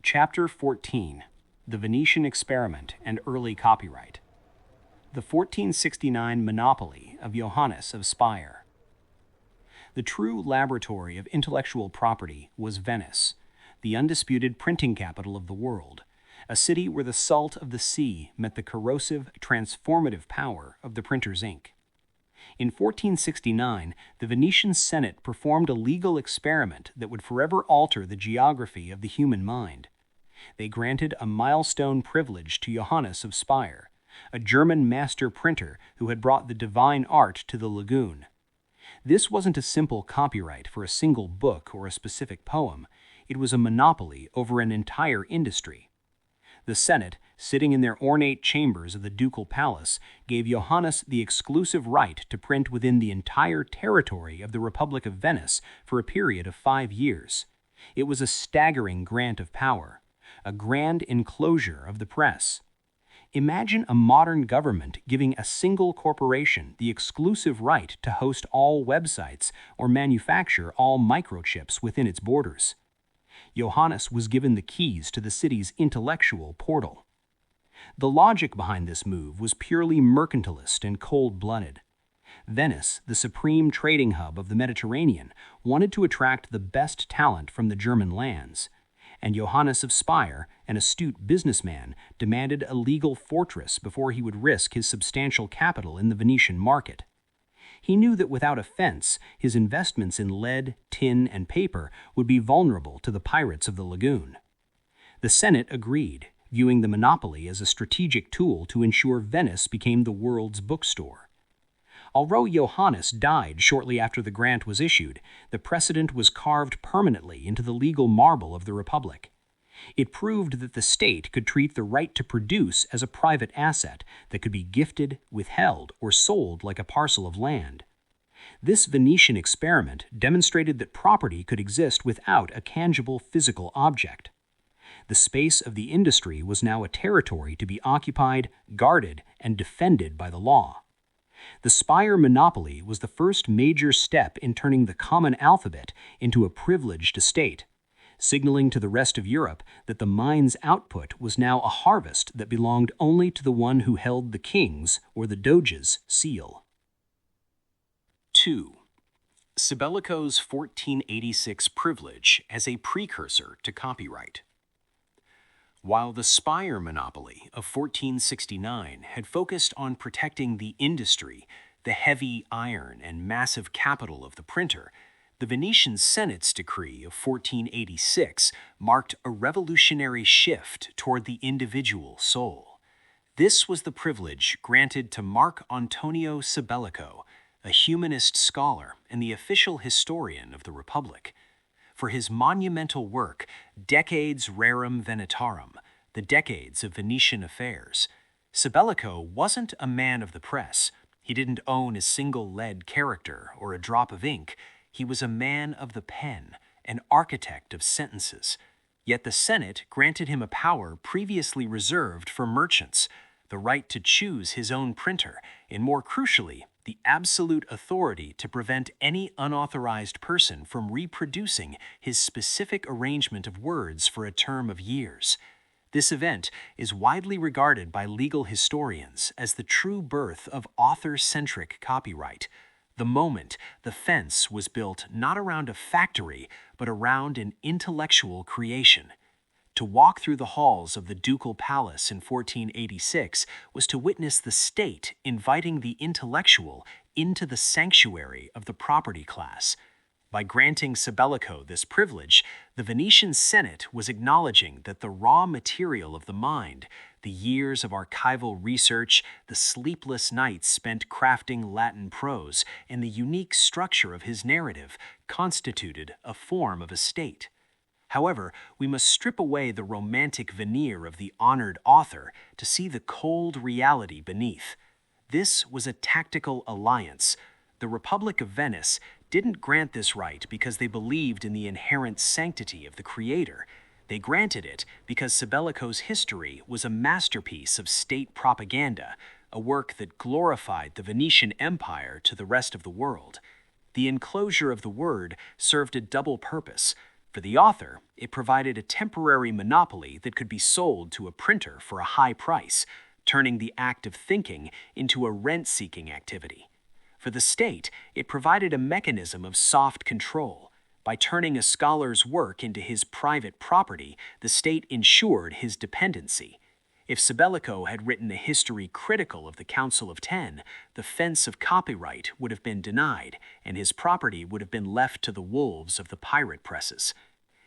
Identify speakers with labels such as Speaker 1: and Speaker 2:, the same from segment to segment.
Speaker 1: Chapter 14: The Venetian Experiment and Early Copyright. The 1469 Monopoly of Johannes of Speyer. The true laboratory of intellectual property was Venice, the undisputed printing capital of the world, a city where the salt of the sea met the corrosive, transformative power of the printer's ink. In 1469, the Venetian Senate performed a legal experiment that would forever alter the geography of the human mind. They granted a milestone privilege to Johannes of Speyer, a German master printer who had brought the divine art to the lagoon. This wasn't a simple copyright for a single book or a specific poem. It was a monopoly over an entire industry. The Senate, sitting in their ornate chambers of the ducal palace, gave Johannes the exclusive right to print within the entire territory of the Republic of Venice for a period of 5 years. It was a staggering grant of power, a grand enclosure of the press. Imagine a modern government giving a single corporation the exclusive right to host all websites or manufacture all microchips within its borders. Johannes was given the keys to the city's intellectual portal. The logic behind this move was purely mercantilist and cold-blooded. Venice, the supreme trading hub of the Mediterranean, wanted to attract the best talent from the German lands, and Johannes of Speyer, an astute businessman, demanded a legal fortress before he would risk his substantial capital in the Venetian market. He knew that without offense, his investments in lead, tin, and paper would be vulnerable to the pirates of the lagoon. The Senate agreed, viewing the monopoly as a strategic tool to ensure Venice became the world's bookstore. Although Johannes died shortly after the grant was issued, the precedent was carved permanently into the legal marble of the Republic. It proved that the state could treat the right to produce as a private asset that could be gifted, withheld, or sold like a parcel of land. This Venetian experiment demonstrated that property could exist without a tangible physical object. The space of the industry was now a territory to be occupied, guarded, and defended by the law. The Speyer monopoly was the first major step in turning the common alphabet into a privileged estate, signaling to the rest of Europe that the mine's output was now a harvest that belonged only to the one who held the king's or the doge's seal. 2. Sabellico's 1486 privilege as a precursor to copyright. While the Speyer monopoly of 1469 had focused on protecting the industry, the heavy iron and massive capital of the printer, the Venetian Senate's decree of 1486 marked a revolutionary shift toward the individual soul. This was the privilege granted to Marc Antonio Sabellico, a humanist scholar and the official historian of the Republic. For his monumental work, Decades Rerum Venetarum, The Decades of Venetian Affairs, Sabellico wasn't a man of the press. He didn't own a single lead character or a drop of ink. He was a man of the pen, an architect of sentences. Yet the Senate granted him a power previously reserved for merchants, the right to choose his own printer, and more crucially, the absolute authority to prevent any unauthorized person from reproducing his specific arrangement of words for a term of years. This event is widely regarded by legal historians as the true birth of author-centric copyright. The moment the fence was built not around a factory, but around an intellectual creation. To walk through the halls of the ducal palace in 1486 was to witness the state inviting the intellectual into the sanctuary of the property class. By granting Sabellico this privilege, the Venetian Senate was acknowledging that the raw material of the mind, the years of archival research, the sleepless nights spent crafting Latin prose, and the unique structure of his narrative constituted a form of estate. However, we must strip away the romantic veneer of the honored author to see the cold reality beneath. This was a tactical alliance. The Republic of Venice didn't grant this right because they believed in the inherent sanctity of the creator. They granted it because Sabellico's history was a masterpiece of state propaganda, a work that glorified the Venetian Empire to the rest of the world. The enclosure of the word served a double purpose. For the author, it provided a temporary monopoly that could be sold to a printer for a high price, turning the act of thinking into a rent-seeking activity. For the state, it provided a mechanism of soft control. By turning a scholar's work into his private property, the state ensured his dependency. If Sabellico had written a history critical of the Council of Ten, the fence of copyright would have been denied, and his property would have been left to the wolves of the pirate presses.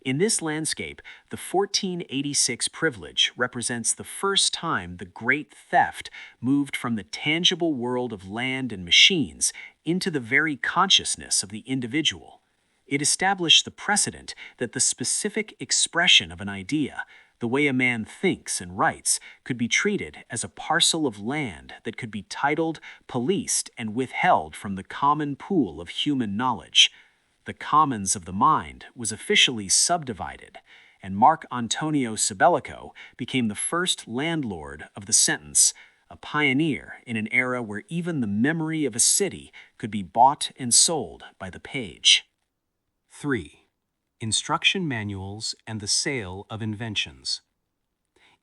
Speaker 1: In this landscape, the 1486 privilege represents the first time the great theft moved from the tangible world of land and machines into the very consciousness of the individual. It established the precedent that the specific expression of an idea, the way a man thinks and writes, could be treated as a parcel of land that could be titled, policed, and withheld from the common pool of human knowledge. The commons of the mind was officially subdivided, and Marc Antonio Sabellico became the first landlord of the sentence, a pioneer in an era where even the memory of a city could be bought and sold by the page. 3. Instruction manuals and the sale of inventions.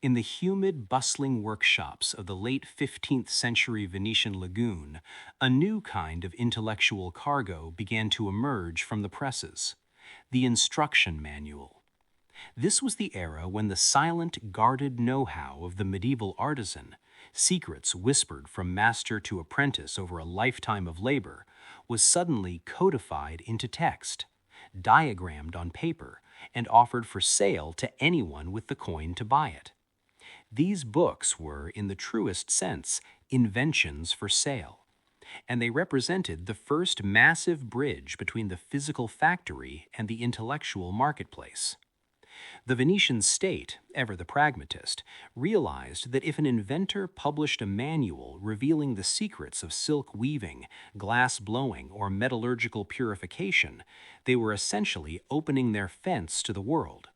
Speaker 1: In the humid, bustling workshops of the late 15th century Venetian lagoon, a new kind of intellectual cargo began to emerge from the presses: the instruction manual. This was the era when the silent, guarded know-how of the medieval artisan, secrets whispered from master to apprentice over a lifetime of labor, was suddenly codified into text, diagrammed on paper, and offered for sale to anyone with the coin to buy it. These books were, in the truest sense, inventions for sale, and they represented the first massive bridge between the physical factory and the intellectual marketplace. The Venetian state, ever the pragmatist, realized that if an inventor published a manual revealing the secrets of silk weaving, glass blowing, or metallurgical purification, they were essentially opening their fence to the world.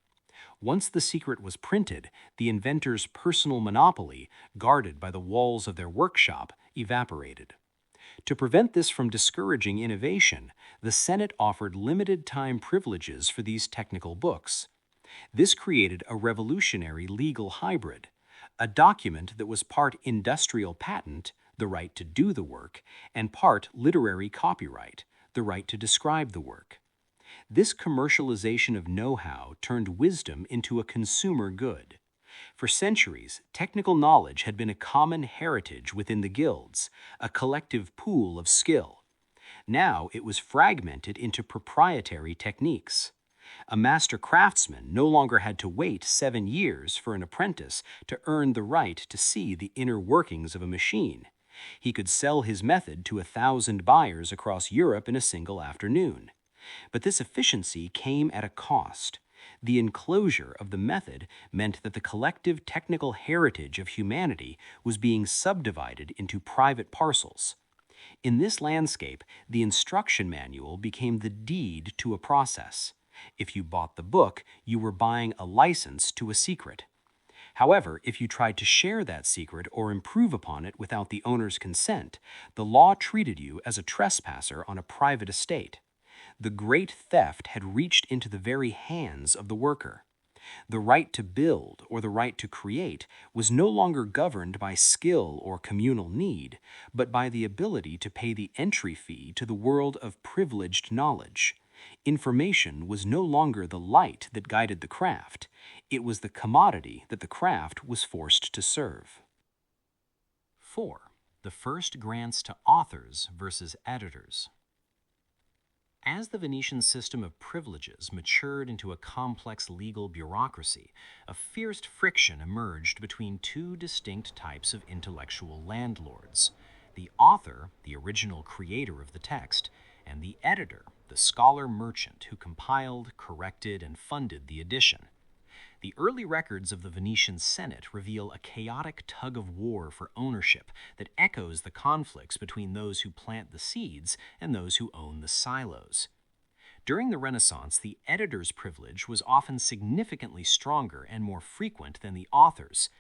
Speaker 1: Once the secret was printed, the inventor's personal monopoly, guarded by the walls of their workshop, evaporated. To prevent this from discouraging innovation, the Senate offered limited-time privileges for these technical books. This created a revolutionary legal hybrid, a document that was part industrial patent, the right to do the work, and part literary copyright, the right to describe the work. This commercialization of know-how turned wisdom into a consumer good. For centuries, technical knowledge had been a common heritage within the guilds, a collective pool of skill. Now it was fragmented into proprietary techniques. A master craftsman no longer had to wait 7 years for an apprentice to earn the right to see the inner workings of a machine. He could sell his method to 1,000 buyers across Europe in a single afternoon. But this efficiency came at a cost. The enclosure of the method meant that the collective technical heritage of humanity was being subdivided into private parcels. In this landscape, the instruction manual became the deed to a process. If you bought the book, you were buying a license to a secret. However, if you tried to share that secret or improve upon it without the owner's consent, the law treated you as a trespasser on a private estate. The great theft had reached into the very hands of the worker. The right to build or the right to create was no longer governed by skill or communal need, but by the ability to pay the entry fee to the world of privileged knowledge. Information was no longer the light that guided the craft. It was the commodity that the craft was forced to serve. 4. The first grants to authors versus editors. As the Venetian system of privileges matured into a complex legal bureaucracy, a fierce friction emerged between two distinct types of intellectual landlords: the author, the original creator of the text, and the editor, the scholar merchant who compiled, corrected, and funded the edition. The early records of the Venetian Senate reveal a chaotic tug-of-war for ownership that echoes the conflicts between those who plant the seeds and those who own the silos. During the Renaissance, the editor's privilege was often significantly stronger and more frequent than the author's.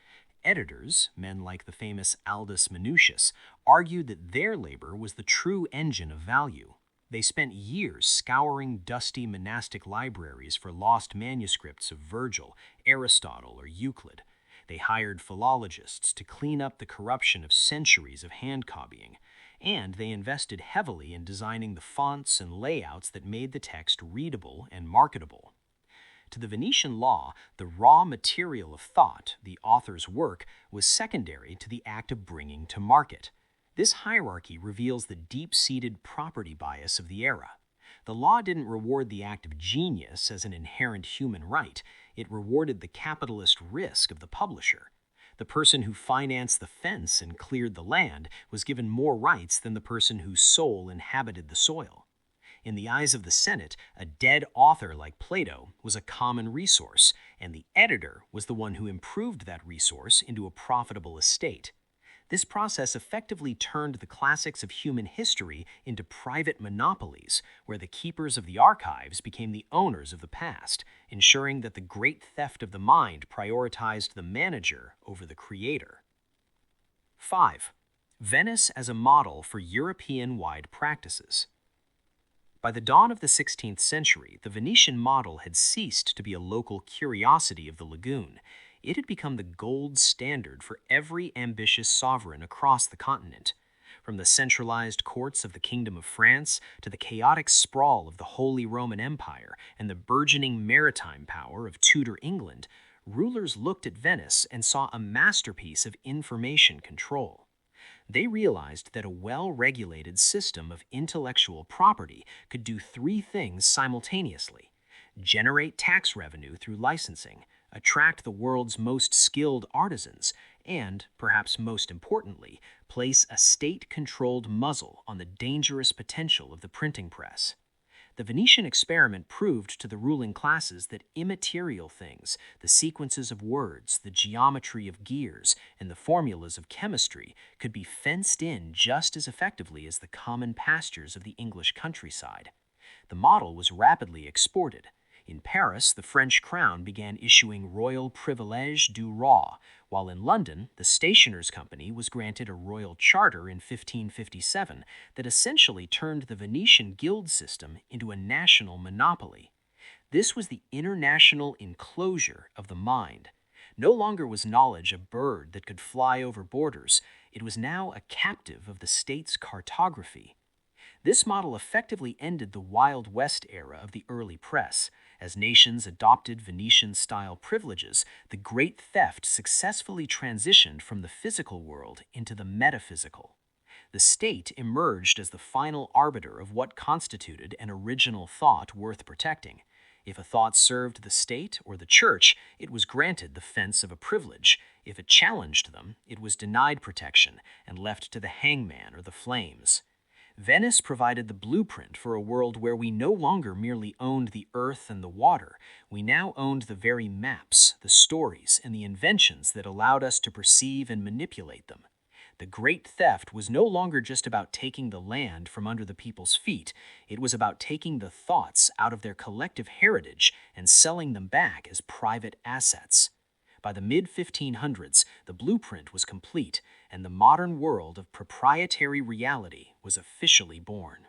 Speaker 1: Editors, men like the famous Aldus Manutius, argued that their labor was the true engine of value. They spent years scouring dusty monastic libraries for lost manuscripts of Virgil, Aristotle, or Euclid. They hired philologists to clean up the corruption of centuries of hand copying, and they invested heavily in designing the fonts and layouts that made the text readable and marketable. To the Venetian law, the raw material of thought, the author's work, was secondary to the act of bringing to market. This hierarchy reveals the deep-seated property bias of the era. The law didn't reward the act of genius as an inherent human right. It rewarded the capitalist risk of the publisher. The person who financed the fence and cleared the land was given more rights than the person whose soul inhabited the soil. In the eyes of the Senate, a dead author like Plato was a common resource, and the editor was the one who improved that resource into a profitable estate. This process effectively turned the classics of human history into private monopolies, where the keepers of the archives became the owners of the past, ensuring that the great theft of the mind prioritized the manager over the creator. 5. Venice as a model for European-wide practices. By the dawn of the 16th century, the Venetian model had ceased to be a local curiosity of the lagoon. It had become the gold standard for every ambitious sovereign across the continent. From the centralized courts of the Kingdom of France to the chaotic sprawl of the Holy Roman Empire and the burgeoning maritime power of Tudor England, rulers looked at Venice and saw a masterpiece of information control. They realized that a well-regulated system of intellectual property could do three things simultaneously: generate tax revenue through licensing, attract the world's most skilled artisans, and, perhaps most importantly, place a state-controlled muzzle on the dangerous potential of the printing press. The Venetian experiment proved to the ruling classes that immaterial things, the sequences of words, the geometry of gears, and the formulas of chemistry, could be fenced in just as effectively as the common pastures of the English countryside. The model was rapidly exported. In Paris, the French crown began issuing royal privilège du roi, while in London, the Stationers' Company was granted a royal charter in 1557 that essentially turned the Venetian guild system into a national monopoly. This was the international enclosure of the mind. No longer was knowledge a bird that could fly over borders. It was now a captive of the state's cartography. This model effectively ended the Wild West era of the early press. As nations adopted Venetian-style privileges, the great theft successfully transitioned from the physical world into the metaphysical. The state emerged as the final arbiter of what constituted an original thought worth protecting. If a thought served the state or the church, it was granted the fence of a privilege. If it challenged them, it was denied protection and left to the hangman or the flames. Venice provided the blueprint for a world where we no longer merely owned the earth and the water. We now owned the very maps, the stories, and the inventions that allowed us to perceive and manipulate them. The great theft was no longer just about taking the land from under the people's feet. It was about taking the thoughts out of their collective heritage and selling them back as private assets. By the mid-1500s, the blueprint was complete, and the modern world of proprietary reality was officially born.